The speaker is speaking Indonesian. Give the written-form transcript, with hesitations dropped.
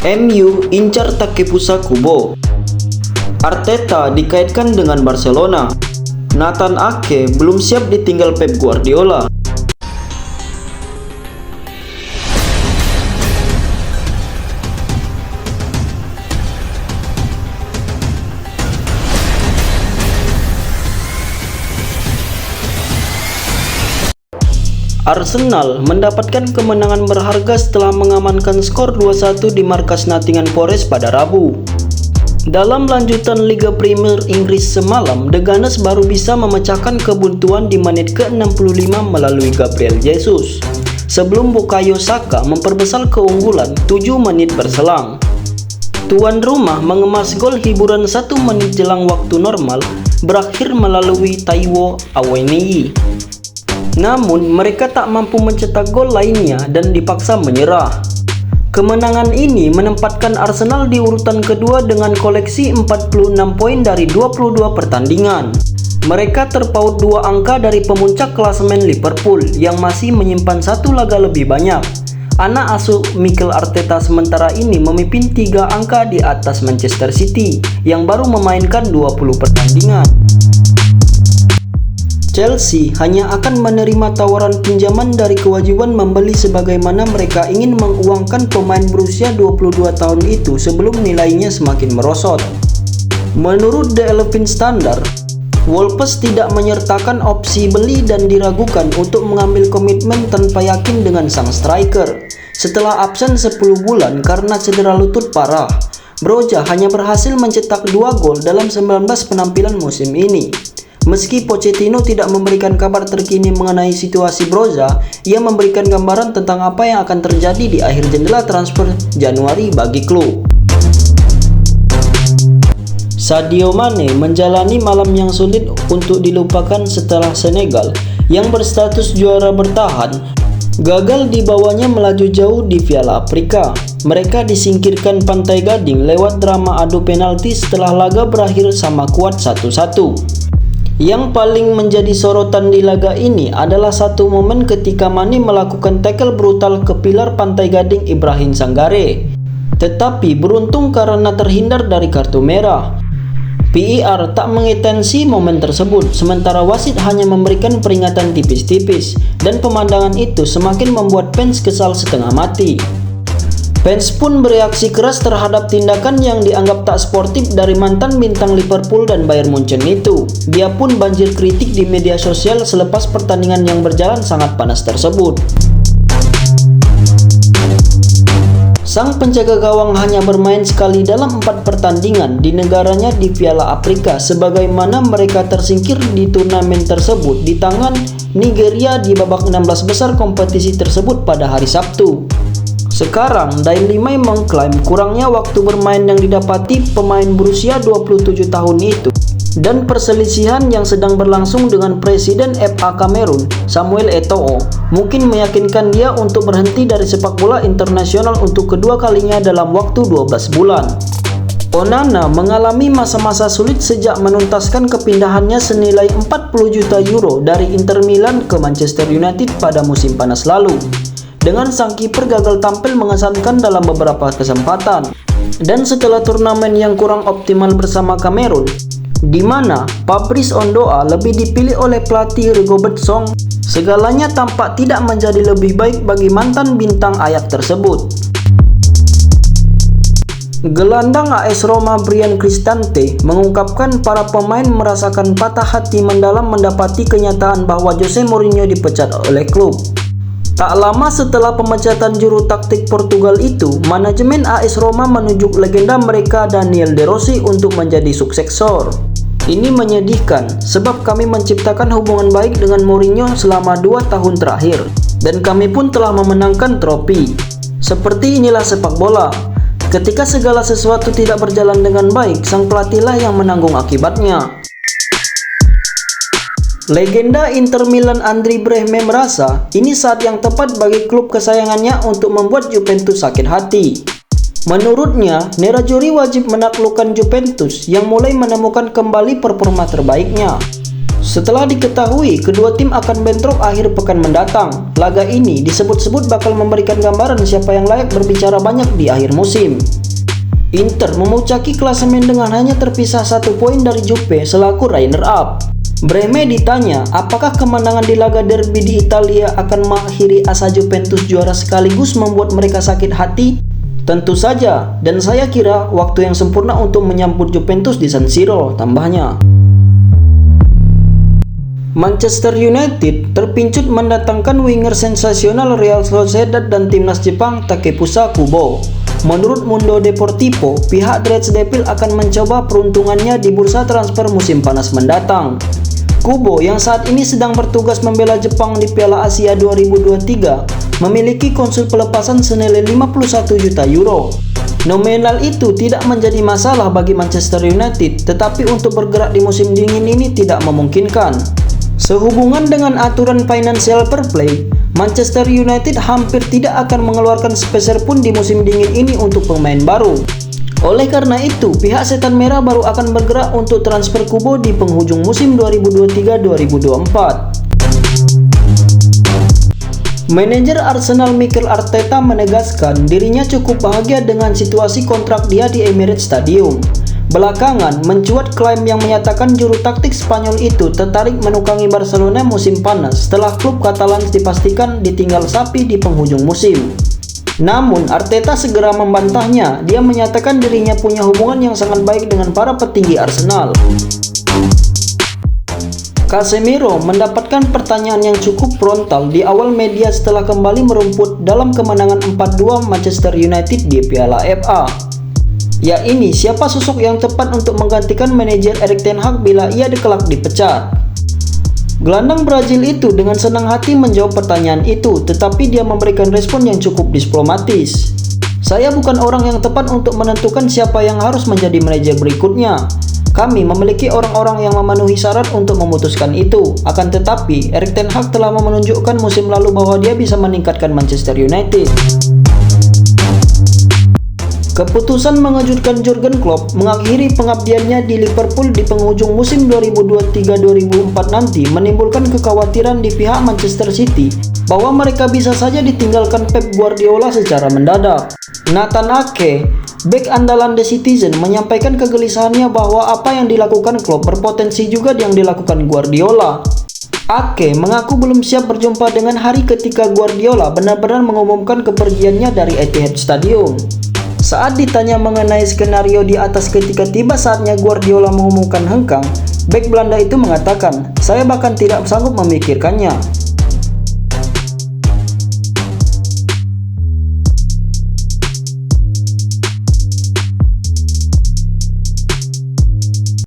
MU incar Takefusa Kubo. Arteta dikaitkan dengan Barcelona. Nathan Ake belum siap ditinggal Pep Guardiola. Arsenal mendapatkan kemenangan berharga setelah mengamankan skor 2-1 di markas Nottingham Forest pada Rabu. Dalam lanjutan Liga Premier Inggris semalam, The Gunners baru bisa memecahkan kebuntuan di menit ke-65 melalui Gabriel Jesus, sebelum Bukayo Saka memperbesar keunggulan 7 menit berselang. Tuan rumah mengemas gol hiburan 1 menit jelang waktu normal berakhir melalui Taiwo Awoniyi. Namun mereka tak mampu mencetak gol lainnya dan dipaksa menyerah. Kemenangan ini menempatkan Arsenal di urutan kedua dengan koleksi 46 poin dari 22 pertandingan. Mereka terpaut 2 angka dari pemuncak klasemen Liverpool yang masih menyimpan 1 laga lebih banyak. Anak asuh Mikel Arteta sementara ini memimpin 3 angka di atas Manchester City yang baru memainkan 20 pertandingan. Chelsea hanya akan menerima tawaran pinjaman dari kewajiban membeli sebagaimana mereka ingin menguangkan pemain berusia 22 tahun itu sebelum nilainya semakin merosot. Menurut The Elephant Standard, Wolves tidak menyertakan opsi beli dan diragukan untuk mengambil komitmen tanpa yakin dengan sang striker. Setelah absen 10 bulan karena cedera lutut parah, Broja hanya berhasil mencetak 2 gol dalam 19 penampilan musim ini. Meski Pochettino tidak memberikan kabar terkini mengenai situasi Broja, ia memberikan gambaran tentang apa yang akan terjadi di akhir jendela transfer Januari bagi klub. Sadio Mane menjalani malam yang sulit untuk dilupakan setelah Senegal yang berstatus juara bertahan gagal dibawanya melaju jauh di Piala Afrika. Mereka disingkirkan Pantai Gading lewat drama adu penalti setelah laga berakhir sama kuat 1-1. Yang paling menjadi sorotan di laga ini adalah satu momen ketika Mane melakukan tackle brutal ke pilar Pantai Gading Ibrahim Sangaré, tetapi beruntung karena terhindar dari kartu merah. VAR tak mengetensi momen tersebut, sementara wasit hanya memberikan peringatan tipis-tipis, dan pemandangan itu semakin membuat fans kesal setengah mati. Fans pun bereaksi keras terhadap tindakan yang dianggap tak sportif dari mantan bintang Liverpool dan Bayern Munchen itu. Dia pun banjir kritik di media sosial selepas pertandingan yang berjalan sangat panas tersebut. Sang penjaga gawang hanya bermain sekali dalam 4 pertandingan di negaranya di Piala Afrika, sebagaimana mereka tersingkir di turnamen tersebut di tangan Nigeria di babak 16 besar kompetisi tersebut pada hari Sabtu. Sekarang, Daily Mail mengklaim kurangnya waktu bermain yang didapati pemain berusia 27 tahun itu dan perselisihan yang sedang berlangsung dengan Presiden FA Kamerun, Samuel Eto'o, mungkin meyakinkan dia untuk berhenti dari sepak bola internasional untuk kedua kalinya dalam waktu 12 bulan. Onana mengalami masa-masa sulit sejak menuntaskan kepindahannya senilai 40 juta euro dari Inter Milan ke Manchester United pada musim panas lalu. Dengan sang kiper gagal tampil mengesankan dalam beberapa kesempatan. Dan setelah turnamen yang kurang optimal bersama Kamerun, di mana Fabrice Ondoa lebih dipilih oleh pelatih Rigobert Song, segalanya tampak tidak menjadi lebih baik bagi mantan bintang Ajax tersebut. Gelandang AS Roma Bryan Cristante mengungkapkan para pemain merasakan patah hati mendalam mendapati kenyataan bahwa Jose Mourinho dipecat oleh klub. Tak lama setelah pemecatan juru taktik Portugal itu, manajemen AS Roma menunjuk legenda mereka Daniel De Rossi untuk menjadi suksesor. Ini menyedihkan, sebab kami menciptakan hubungan baik dengan Mourinho selama 2 tahun terakhir, dan kami pun telah memenangkan trofi. Seperti inilah sepak bola. Ketika segala sesuatu tidak berjalan dengan baik, sang pelatihlah yang menanggung akibatnya. Legenda Inter Milan Andrei Brehme merasa ini saat yang tepat bagi klub kesayangannya untuk membuat Juventus sakit hati. Menurutnya, Nerazzurri wajib menaklukkan Juventus yang mulai menemukan kembali performa terbaiknya. Setelah diketahui kedua tim akan bentrok akhir pekan mendatang, laga ini disebut-sebut bakal memberikan gambaran siapa yang layak berbicara banyak di akhir musim. Inter memuncaki klasemen dengan hanya terpisah 1 poin dari Juve selaku runner-up. Breme ditanya apakah kemenangan di laga derby di Italia akan mengakhiri asa Juventus juara sekaligus membuat mereka sakit hati. Tentu saja, dan saya kira waktu yang sempurna untuk menyambut Juventus di San Siro, tambahnya. Manchester United terpincut mendatangkan winger sensasional Real Sociedad dan timnas Jepang Takefusa Kubo. Menurut Mundo Deportivo, pihak Reds Devil akan mencoba peruntungannya di bursa transfer musim panas mendatang. Kubo yang saat ini sedang bertugas membela Jepang di Piala Asia 2023 memiliki konsul pelepasan senilai 51 juta euro. Nominal itu tidak menjadi masalah bagi Manchester United, tetapi untuk bergerak di musim dingin ini tidak memungkinkan. Sehubungan dengan aturan financial fair play, Manchester United hampir tidak akan mengeluarkan sepeser pun di musim dingin ini untuk pemain baru. Oleh karena itu, pihak Setan Merah baru akan bergerak untuk transfer Kubo di penghujung musim 2023-2024. Manajer Arsenal Mikel Arteta menegaskan dirinya cukup bahagia dengan situasi kontrak dia di Emirates Stadium. Belakangan, mencuat klaim yang menyatakan juru taktik Spanyol itu tertarik menukangi Barcelona musim panas setelah klub Katalan dipastikan ditinggal sapi di penghujung musim. Namun, Arteta segera membantahnya. Dia menyatakan dirinya punya hubungan yang sangat baik dengan para petinggi Arsenal. Casemiro mendapatkan pertanyaan yang cukup frontal di awal media setelah kembali merumput dalam kemenangan 4-2 Manchester United di Piala FA. Ya ini, siapa sosok yang tepat untuk menggantikan manajer Erik ten Hag bila ia kelak dipecat? Gelandang Brazil itu dengan senang hati menjawab pertanyaan itu, tetapi dia memberikan respon yang cukup diplomatis. Saya bukan orang yang tepat untuk menentukan siapa yang harus menjadi manajer berikutnya. Kami memiliki orang-orang yang memenuhi syarat untuk memutuskan itu. Akan tetapi, Erik ten Hag telah menunjukkan musim lalu bahwa dia bisa meningkatkan Manchester United. Keputusan mengejutkan Jurgen Klopp mengakhiri pengabdiannya di Liverpool di penghujung musim 2023-2024 nanti menimbulkan kekhawatiran di pihak Manchester City bahwa mereka bisa saja ditinggalkan Pep Guardiola secara mendadak. Nathan Ake, bek andalan The Citizen, menyampaikan kegelisahannya bahwa apa yang dilakukan Klopp berpotensi juga yang dilakukan Guardiola. Ake mengaku belum siap berjumpa dengan hari ketika Guardiola benar-benar mengumumkan kepergiannya dari Etihad Stadium. Saat ditanya mengenai skenario di atas ketika tiba saatnya Guardiola mengumumkan hengkang, bek Belanda itu mengatakan, "Saya bahkan tidak sanggup memikirkannya."